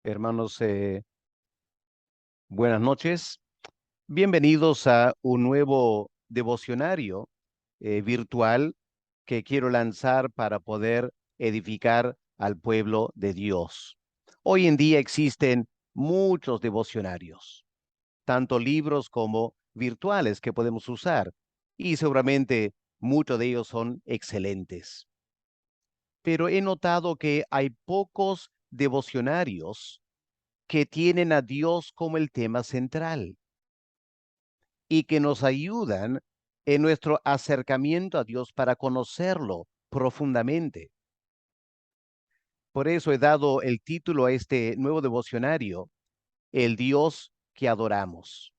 Hermanos, buenas noches. Bienvenidos a un nuevo devocionario virtual que quiero lanzar para poder edificar al pueblo de Dios. Hoy en día existen muchos devocionarios, tanto libros como virtuales que podemos usar, y seguramente muchos de ellos son excelentes. Pero he notado que hay pocos devocionarios que tienen a Dios como el tema central y que nos ayudan en nuestro acercamiento a Dios para conocerlo profundamente. Por eso he dado el título a este nuevo devocionario, El Dios que adoramos,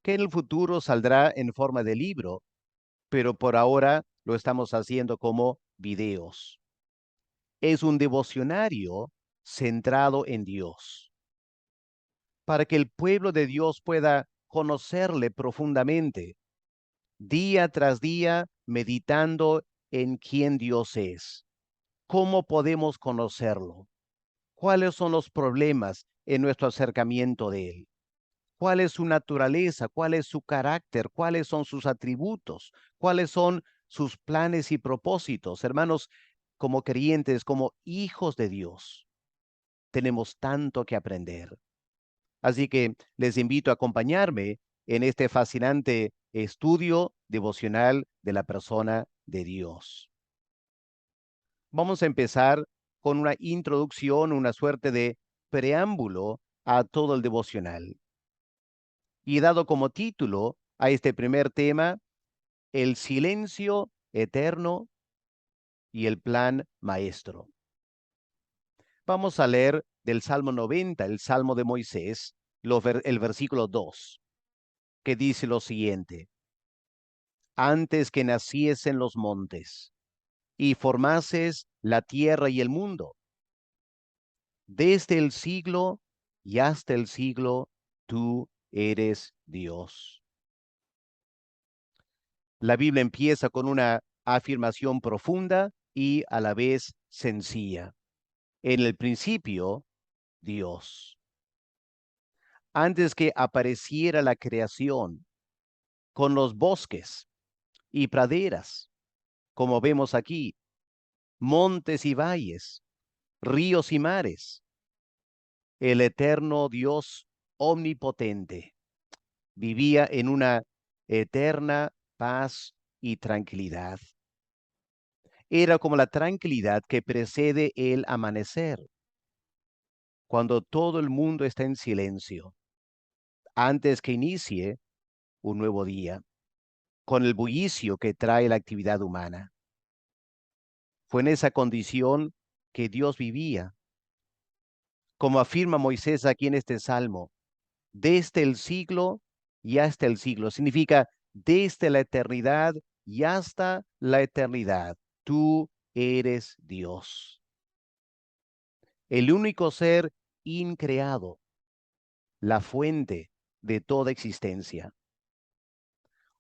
que en el futuro saldrá en forma de libro, pero por ahora lo estamos haciendo como videos. Es un devocionario centrado en Dios, para que el pueblo de Dios pueda conocerle profundamente, día tras día, meditando en quién Dios es. ¿Cómo podemos conocerlo? ¿Cuáles son los problemas en nuestro acercamiento de Él? ¿Cuál es su naturaleza? ¿Cuál es su carácter? ¿Cuáles son sus atributos? ¿Cuáles son sus planes y propósitos? Hermanos, como creyentes, como hijos de Dios, tenemos tanto que aprender. Así que les invito a acompañarme en este fascinante estudio devocional de la persona de Dios. Vamos a empezar con una introducción, una suerte de preámbulo a todo el devocional. Y dado como título a este primer tema, el silencio eterno y el plan maestro. Vamos a leer del Salmo 90, el Salmo de Moisés, el versículo 2, que dice lo siguiente: antes que naciesen los montes y formases la tierra y el mundo, desde el siglo y hasta el siglo, tú eres Dios. La Biblia empieza con una afirmación profunda y a la vez sencilla. En el principio, Dios. Antes que apareciera la creación, con los bosques y praderas, como vemos aquí, montes y valles, ríos y mares, el eterno Dios omnipotente vivía en una eterna paz y tranquilidad. Era como la tranquilidad que precede el amanecer, cuando todo el mundo está en silencio, antes que inicie un nuevo día, con el bullicio que trae la actividad humana. Fue en esa condición que Dios vivía, como afirma Moisés aquí en este salmo, desde el siglo y hasta el siglo. Significa desde la eternidad y hasta la eternidad. Tú eres Dios, el único ser increado, la fuente de toda existencia.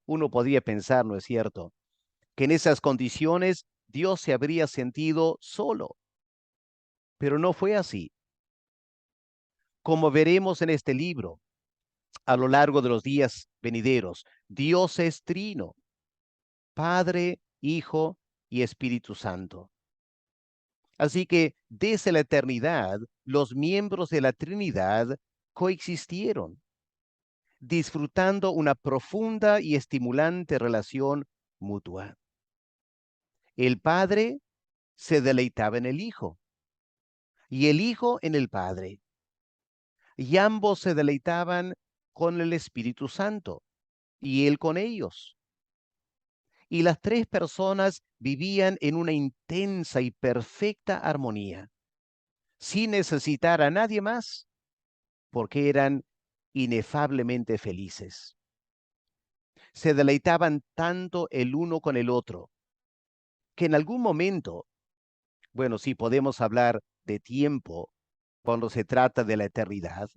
Uno podría pensar, ¿no es cierto?, que en esas condiciones Dios se habría sentido solo, pero no fue así. Como veremos en este libro, a lo largo de los días venideros, Dios es trino, Padre, Hijo y Espíritu Santo. Así que desde la eternidad, los miembros de la Trinidad coexistieron, disfrutando una profunda y estimulante relación mutua. El Padre se deleitaba en el Hijo y el Hijo en el Padre, y ambos se deleitaban con el Espíritu Santo y Él con ellos. Y las tres personas vivían en una intensa y perfecta armonía, sin necesitar a nadie más, porque eran inefablemente felices. Se deleitaban tanto el uno con el otro, que en algún momento, bueno, sí podemos hablar de tiempo cuando se trata de la eternidad,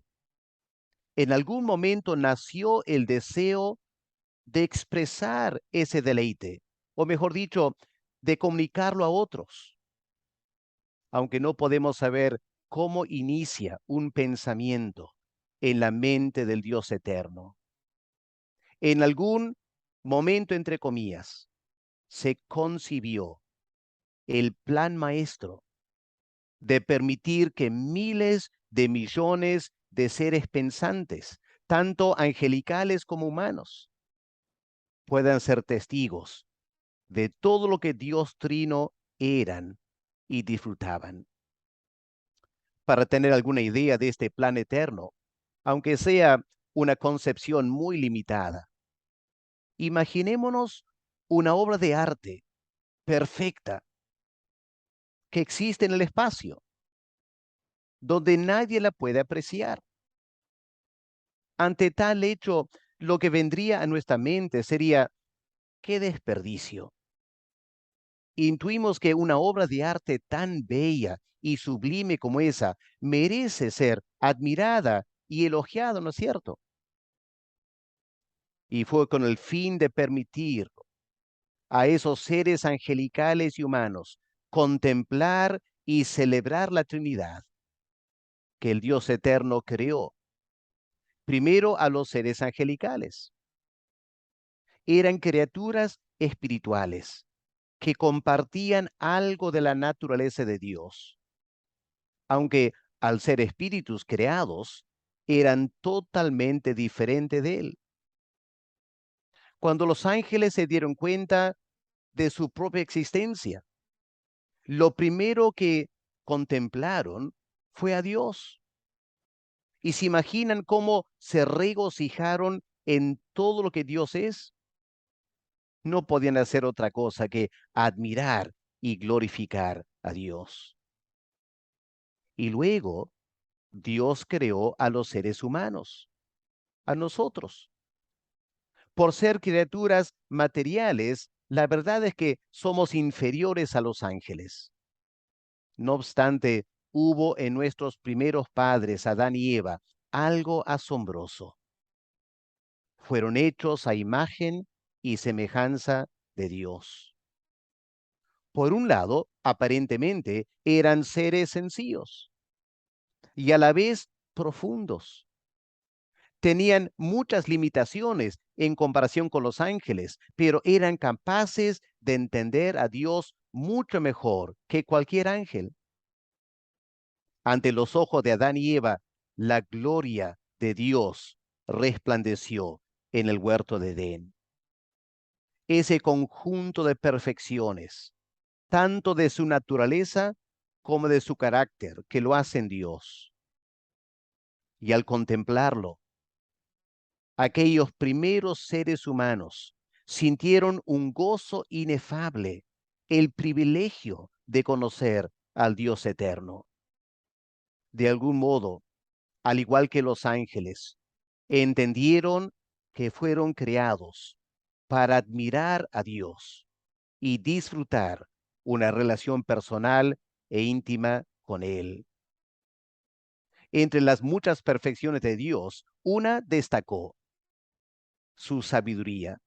en algún momento nació el deseo de expresar ese deleite, o mejor dicho, de comunicarlo a otros. Aunque no podemos saber cómo inicia un pensamiento en la mente del Dios eterno. En algún momento, entre comillas, se concibió el plan maestro de permitir que miles de millones de seres pensantes, tanto angelicales como humanos, puedan ser testigos de todo lo que Dios Trino eran y disfrutaban. Para tener alguna idea de este plan eterno, aunque sea una concepción muy limitada, imaginémonos una obra de arte perfecta que existe en el espacio, donde nadie la puede apreciar. Ante tal hecho, lo que vendría a nuestra mente sería: ¡qué desperdicio! Intuimos que una obra de arte tan bella y sublime como esa merece ser admirada y elogiada, ¿no es cierto? Y fue con el fin de permitir a esos seres angelicales y humanos contemplar y celebrar la Trinidad que el Dios eterno creó primero a los seres angelicales. Eran criaturas espirituales que compartían algo de la naturaleza de Dios, aunque al ser espíritus creados, eran totalmente diferentes de Él. Cuando los ángeles se dieron cuenta de su propia existencia, lo primero que contemplaron fue a Dios. Y se imaginan cómo se regocijaron en todo lo que Dios es. No podían hacer otra cosa que admirar y glorificar a Dios. Y luego Dios creó a los seres humanos, a nosotros. Por ser criaturas materiales, la verdad es que somos inferiores a los ángeles. No obstante, hubo en nuestros primeros padres, Adán y Eva, algo asombroso. Fueron hechos a imagen y semejanza de Dios. Por un lado, aparentemente eran seres sencillos y a la vez profundos. Tenían muchas limitaciones en comparación con los ángeles, pero eran capaces de entender a Dios mucho mejor que cualquier ángel. Ante los ojos de Adán y Eva, la gloria de Dios resplandeció en el huerto de Edén. Ese conjunto de perfecciones, tanto de su naturaleza como de su carácter, que lo hacen Dios. Y al contemplarlo, aquellos primeros seres humanos sintieron un gozo inefable, el privilegio de conocer al Dios eterno. De algún modo, al igual que los ángeles, entendieron que fueron creados para admirar a Dios y disfrutar una relación personal e íntima con Él. Entre las muchas perfecciones de Dios, una destacó: su sabiduría.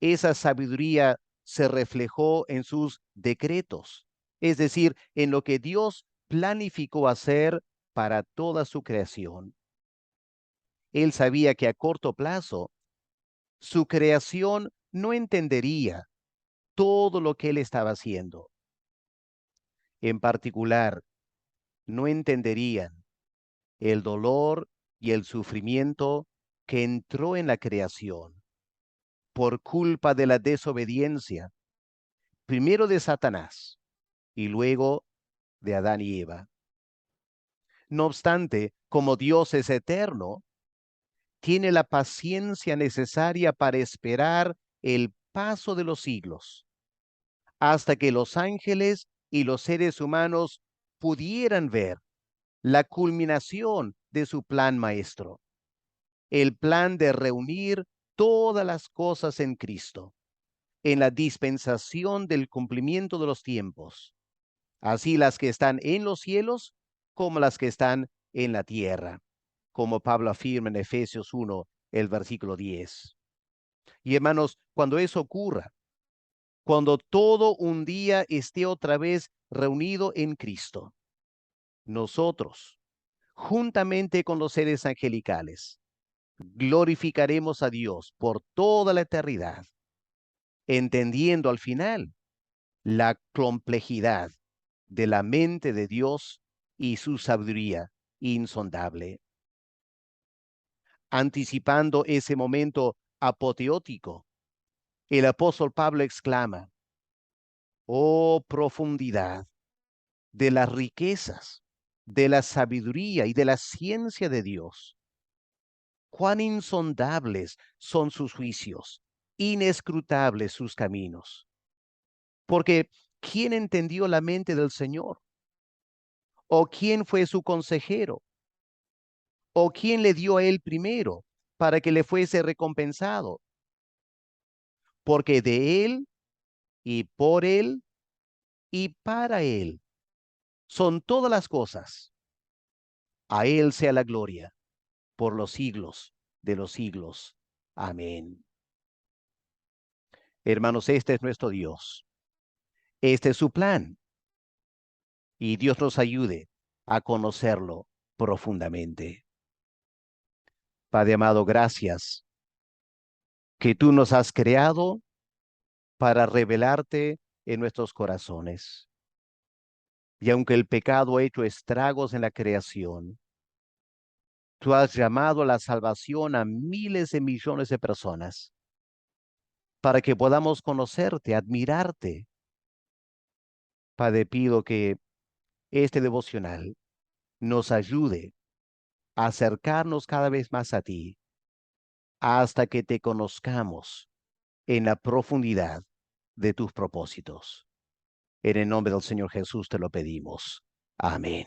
Esa sabiduría se reflejó en sus decretos, es decir, en lo que Dios planificó hacer para toda su creación. Él sabía que a corto plazo su creación no entendería todo lo que él estaba haciendo. En particular, no entenderían el dolor y el sufrimiento que entró en la creación por culpa de la desobediencia, primero de Satanás y luego de Adán y Eva. No obstante, como Dios es eterno, tiene la paciencia necesaria para esperar el paso de los siglos, hasta que los ángeles y los seres humanos pudieran ver la culminación de su plan maestro, el plan de reunir todas las cosas en Cristo, en la dispensación del cumplimiento de los tiempos, así las que están en los cielos como las que están en la tierra, como Pablo afirma en Efesios 1, el versículo 10. Y hermanos, cuando eso ocurra, cuando todo un día esté otra vez reunido en Cristo, nosotros, juntamente con los seres angelicales, glorificaremos a Dios por toda la eternidad, entendiendo al final la complejidad de la mente de Dios y su sabiduría insondable. Anticipando ese momento apoteótico, el apóstol Pablo exclama: oh profundidad de las riquezas, de la sabiduría y de la ciencia de Dios. Cuán insondables son sus juicios, inescrutables sus caminos. Porque ¿quién entendió la mente del Señor? ¿O quién fue su consejero? ¿O quién le dio a él primero para que le fuese recompensado? Porque de él y por él y para él son todas las cosas. A él sea la gloria por los siglos de los siglos. Amén. Hermanos, este es nuestro Dios. Este es su plan. Y Dios nos ayude a conocerlo profundamente. Padre amado, gracias que tú nos has creado para revelarte en nuestros corazones. Y aunque el pecado ha hecho estragos en la creación, tú has llamado a la salvación a miles de millones de personas para que podamos conocerte, admirarte. Padre, pido que este devocional nos ayude a acercarnos cada vez más a ti hasta que te conozcamos en la profundidad de tus propósitos. En el nombre del Señor Jesús te lo pedimos. Amén.